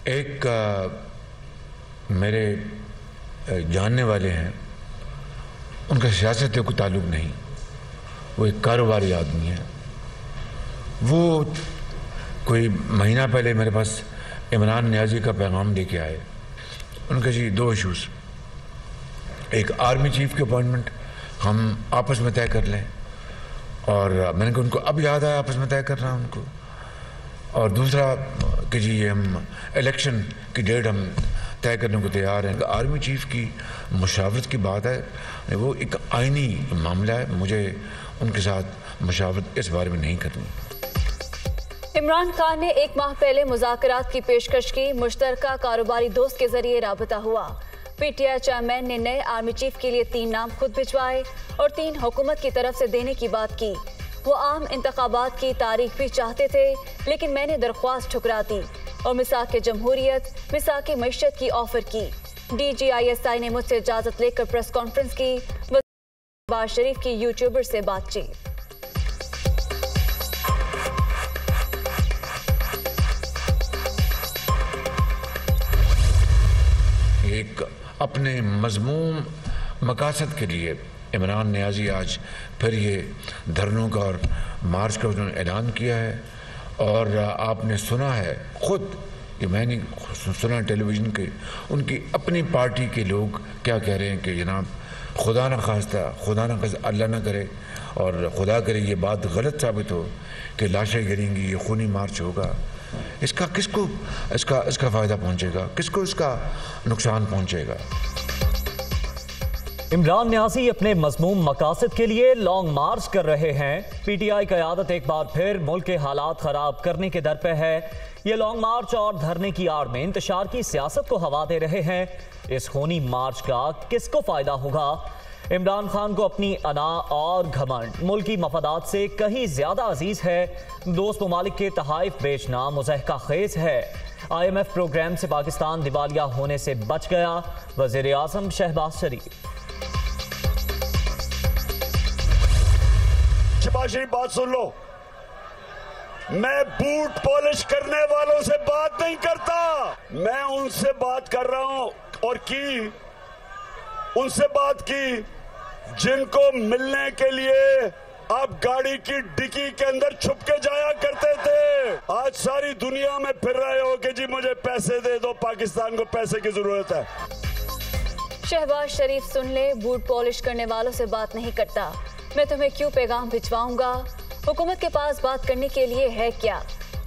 एक मेरे जानने वाले हैं, उनका सियासत से कोई ताल्लुक़ नहीं, वो एक कारोबारी आदमी है। वो कोई महीना पहले मेरे पास इमरान नियाज़ी का पैगाम लेके आए। उनके जी दो इशूज़, एक आर्मी चीफ की अपॉइंटमेंट हम आपस में तय कर लें, और मैंने कहा उनको अब याद आया आपस में तय कर रहा हूँ उनको, और दूसरा कि जी हम इलेक्शन की डेट हम तय करने को तैयार हैं। आर्मी चीफ की मुशावरत की बात है, वो एक आईनी मामला है, मुझे उनके साथ मुशावरत इस बारे में नहीं करनी। इमरान खान ने एक माह पहले मुज़ाकरात की पेशकश की, मुश्तरका कारोबारी दोस्त के जरिए राबता हुआ। पीटीआई चेयरमैन ने नए आर्मी चीफ के लिए 3 नाम खुद भिजवाए और 3 हुकूमत की तरफ से देने की बात की। वो आम इंतखाबात की तारीख भी चाहते थे, लेकिन मैंने दरख्वास्त ठुकरा दी और मिसाक जमहूरियत, मिसाक मईशत की ऑफर की। DGISI ने मुझसे इजाजत लेकर प्रेस कॉन्फ्रेंस की। शहबाज शरीफ की यूट्यूबर से बातचीत। एक अपने मज़मूम मकासद के लिए इमरान नियाज़ी आज फिर ये धरनों का और मार्च का उन्होंने ऐलान किया है। और आपने सुना है खुद, कि मैंने सुना टेलीविज़न के, उनकी अपनी पार्टी के लोग क्या कह रहे हैं कि जनाब खुदा न खास्ता, अल्लाह ना करे और खुदा करे ये बात गलत साबित हो कि लाशें गिरेंगी, ये खूनी मार्च होगा, इसका किसको इसका फ़ायदा पहुंचेगा, किसको इसका नुकसान पहुंचेगा। इमरान नियाज़ी अपने मज़मूम मकासद के लिए लॉन्ग मार्च कर रहे हैं। पीटीआई क़यादत एक बार फिर मुल्क के हालात ख़राब करने के दर पे है। ये लॉन्ग मार्च और धरने की आड़ में इंतशार की सियासत को हवा दे रहे हैं। इस खूनी मार्च का किसको फ़ायदा होगा? इमरान खान को अपनी अना और घमंड मुल्की मफादात से कहीं ज़्यादा अजीज़ है। दोस्त ममालिक के तहाइफ बेचना मुज़हका खेज़ है। IMF प्रोग्राम से पाकिस्तान दिवालिया होने से बच गया। वज़ीर आज़म शहबाज शरीफ। शहबाज शरीफ, बात सुन लो, मैं बूट पॉलिश करने वालों से बात नहीं करता, मैं उनसे बात कर रहा हूं और उनसे बात की जिनको मिलने के लिए आप गाड़ी की डिक्की के अंदर छुप के जाया करते थे। आज सारी दुनिया में फिर रहे हो कि जी मुझे पैसे दे दो, पाकिस्तान को पैसे की जरूरत है। शहबाज शरीफ, सुन ले, बूट पॉलिश करने वालों से बात नहीं करता, मैं तुम्हें क्यों पैगाम भिजवाऊंगा? हुकूमत के पास बात करने के लिए है क्या?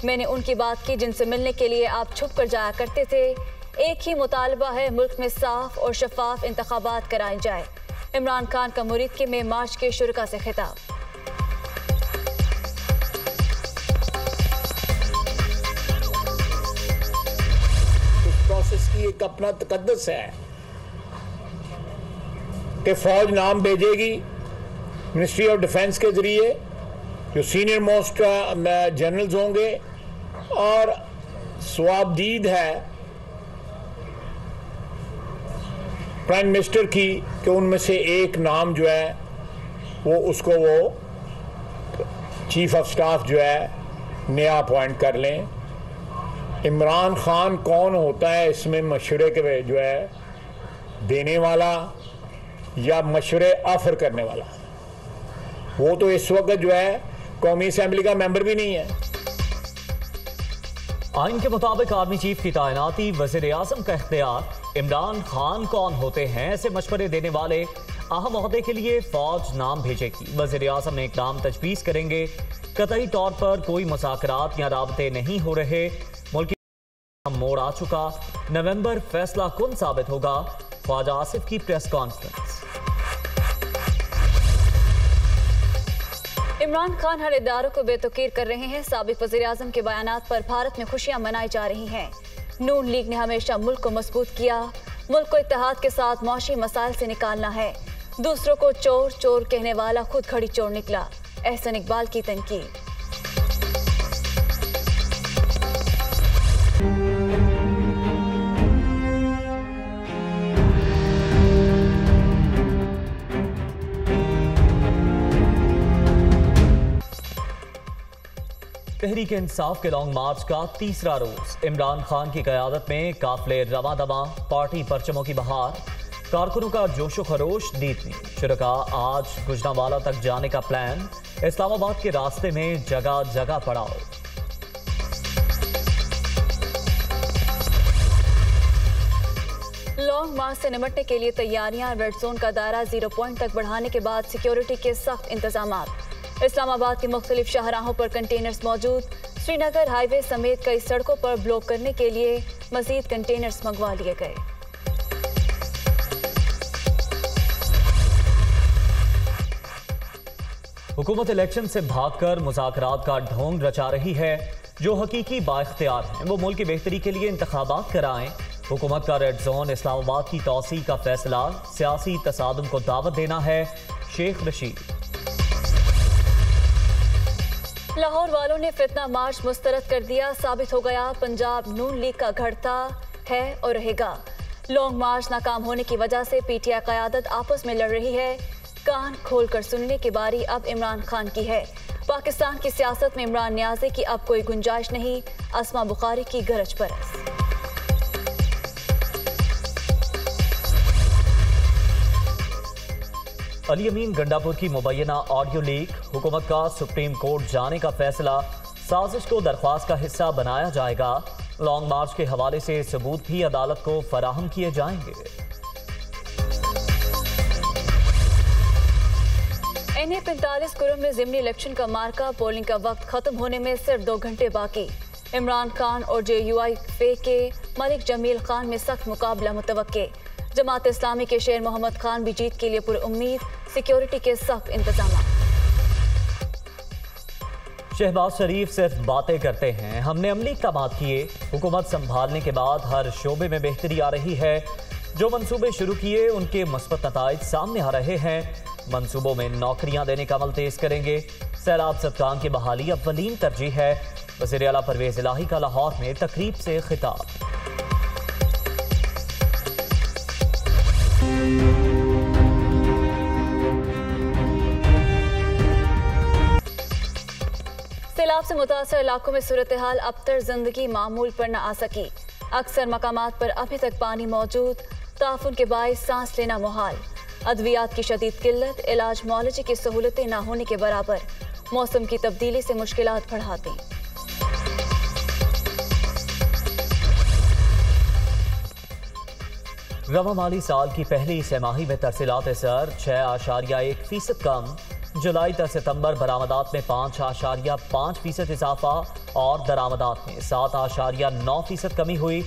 मैंने उनकी बात की जिनसे मिलने के लिए आप छुप कर जाया करते थे। एक ही मुतालबा है, मुल्क में साफ और शफाफ इंतखाबात कराए जाए। इमरान खान का मुरीद के में मार्च के शुरका से खिताब। इस प्रोसेस की एक अपना तकद्दुस है कि फौज नाम भेजेगी मिनिस्ट्री ऑफ डिफेंस के जरिए, जो सीनियर मोस्ट जनरल्स होंगे, और स्वाबदीद है प्राइम मिनिस्टर की कि उनमें से एक नाम जो है वो चीफ ऑफ स्टाफ जो है नया अपॉइंट कर लें। इमरान खान कौन होता है इसमें मशवरे के जो है देने वाला या मशवरे ऑफर करने वाला? वो तो इस वक्त जो है कौमी असेंबली का मेंबर भी नहीं है। आइन के मुताबिक आर्मी चीफ की तैनाती, वज़ीर आज़म का इख्तियार। इमरान खान कौन होते हैं ऐसे मशवरे देने वाले? अहम ओहदे के लिए फौज नाम भेजेगी। वज़ीर आज़म एक नाम तजवीज़ करेंगे। कतई तौर पर कोई मुज़ाकरात या राबते नहीं हो रहे। मुल्क मोड़ आ चुका। नवंबर फैसला कुन साबित होगा। ख्वाजा आसिफ की प्रेस कॉन्फ्रेंस। इमरान खान हर इदारों को बेतुकीर कर रहे हैं। साबिक वज़ीर आज़म के बयानात पर भारत में खुशियां मनाई जा रही हैं। नून लीग ने हमेशा मुल्क को मजबूत किया। मुल्क को इत्तेहाद के साथ मौशी मसाइल से निकालना है। दूसरों को चोर चोर कहने वाला खुद खड़ी चोर निकला। एहसन इकबाल की तनकीद। तहरीक इंसाफ के लॉन्ग मार्च का तीसरा रोज इमरान खान की क़यादत में काफिले रवां दवां, पार्टी परचमों की बहार, कारकुनों का जोशो खरोश दीदनी। शुरका आज गुजरांवाला तक जाने का प्लान, इस्लामाबाद के रास्ते में जगह जगह पड़ाव। लॉन्ग मार्च से निपटने के लिए तैयारियां, रेड जोन का दायरा 0 पॉइंट तक बढ़ाने के बाद सिक्योरिटी के सख्त इंतजामात। इस्लामाबाद के मुख्तलिफ शाहराहों पर कंटेनर्स मौजूद। श्रीनगर हाईवे समेत कई सड़कों पर ब्लॉक करने के लिए मजीद कंटेनर्स मंगवा लिए गए। हुकूमत इलेक्शन से भागकर मुज़ाकरात का ढोंग रचा रही है। जो हकीकी बाइख्तियार हैं वो मुल्क की बेहतरी के लिए इंतखाबात कराएं। हुकूमत का रेड जोन इस्लामाबाद की तौसी का फैसला सियासी तसादुम को दावत देना है। शेख रशीद। लाहौर वालों ने फितना मार्च मुस्तरद कर दिया। साबित हो गया पंजाब नून लीग का घड़ता है और रहेगा। लॉन्ग मार्च नाकाम होने की वजह से पीटीआई क़यादत आपस में लड़ रही है। कान खोलकर सुनने की बारी अब इमरान खान की है। पाकिस्तान की सियासत में इमरान न्याज़े की अब कोई गुंजाइश नहीं। अस्मा बुखारी की गरज परस। अली अमीन गंडापुर की मुबैना ऑडियो लीक, हुकूमत का सुप्रीम कोर्ट जाने का फैसला, साजिश को दरख्वास्त का हिस्सा बनाया जाएगा। लॉन्ग मार्च के हवाले से सबूत भी अदालत को फराहम किए जाएंगे। NA 45 कुरुम में ज़िमनी इलेक्शन का मार्का, पोलिंग का वक्त खत्म होने में सिर्फ 2 घंटे बाकी। इमरान खान और JUIF के मलिक जमील खान में सख्त मुकाबला मुतवक्के। जमात इस्लामी के शेर मोहम्मद खान भी जीत के लिए पूरी उम्मीद। सिक्योरिटी के सख्त इंतजाम। शहबाज शरीफ सिर्फ बातें करते हैं, हमने अमली इक़दामात किए। हुकूमत संभालने के बाद हर शोबे में बेहतरी आ रही है। जो मंसूबे शुरू किए उनके मुस्बत नताइज सामने आ रहे हैं। मंसूबों में नौकरियां देने का अमल तेज करेंगे। सैलाब सदकान की बहाली अव्वलीन तरजीह है। वज़ीर आला परवेज इलाही का लाहौर में तकरीब से खिताब। सैलाब से मुतासर इलाकों में सूरत हाल अब तक जिंदगी मामूल पर न आ सकी। अक्सर मकामात पर अभी तक पानी मौजूद। ताफुन के बाइस सांस लेना मुहाल। अद्वियात की शदीद किल्लत, इलाज मौलजी की सहूलतें न होने के बराबर। मौसम की तब्दीली से मुश्किलात बढ़ा दी। रवा माली साल की पहली छमाही में तरसीलात सर 6.1% कम। जुलाई तक सितंबर बरामदात में 5.5% इजाफा और दरामदात में 7.9% कमी हुई।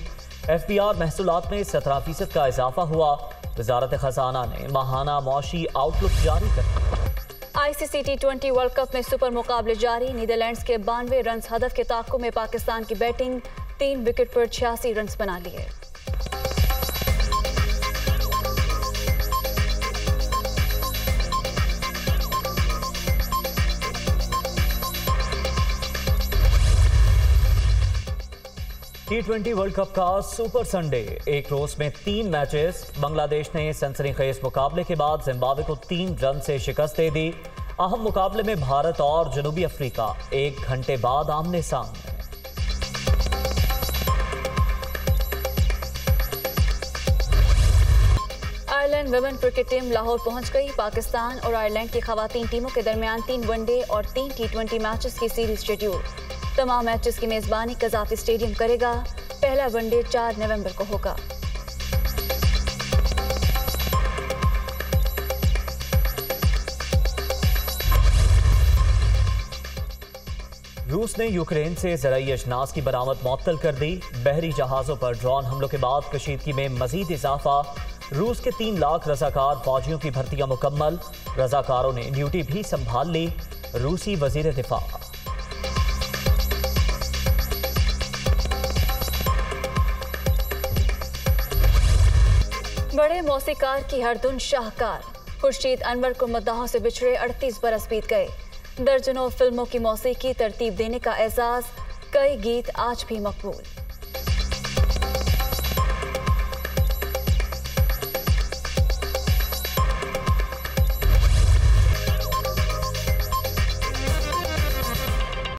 FBR महसूलात में 17% का इजाफा हुआ। वजारत खजाना ने माहाना मौशी आउटलुक जारी कर दिया। ICC T20 वर्ल्ड कप में सुपर मुकाबले जारी। नीदरलैंड्स के 92 रन हदफ के ताक़ुब में पाकिस्तान की बैटिंग। 3 विकेट पर 86 रन बना लिए। T20 वर्ल्ड कप का सुपर संडे, एक रोज में 3 मैचेस। बांग्लादेश ने सनसनीखेज मुकाबले के बाद जिम्बाब्वे को 3 रन से शिकस्त दे दी। अहम मुकाबले में भारत और जनूबी अफ्रीका 1 घंटे बाद आमने सामने। Ireland women cricket team Lahore पहुंच गई। पाकिस्तान और आयरलैंड की खवातीन टीमों के दरमियान 3 वनडे और 3 T20 मैचेस की सीरीज शेड्यूल। तमाम मैचेस की मेजबानी कज़ाफी स्टेडियम करेगा। पहला वनडे 4 नवंबर को होगा। रूस ने यूक्रेन से ज़राई अजनास की बरामद मुअत्तल कर दी। बहरी जहाज़ों पर ड्रोन हमलों के बाद कशीदगी में मजीद इजाफा। रूस के 3 लाख रजाकार फौजियों की भर्तियां मुकम्मल। रजाकारों ने ड्यूटी भी संभाल ली। रूसी वजीर दिफा। बड़े मौसीकार की हर धुन शाहकार। खुर्शीद अनवर को मद्दाहों से बिछड़े 38 बरस बीत गए। दर्जनों फिल्मों की मौसीकी तरतीब देने का एजाज। कई गीत आज भी मकबूल।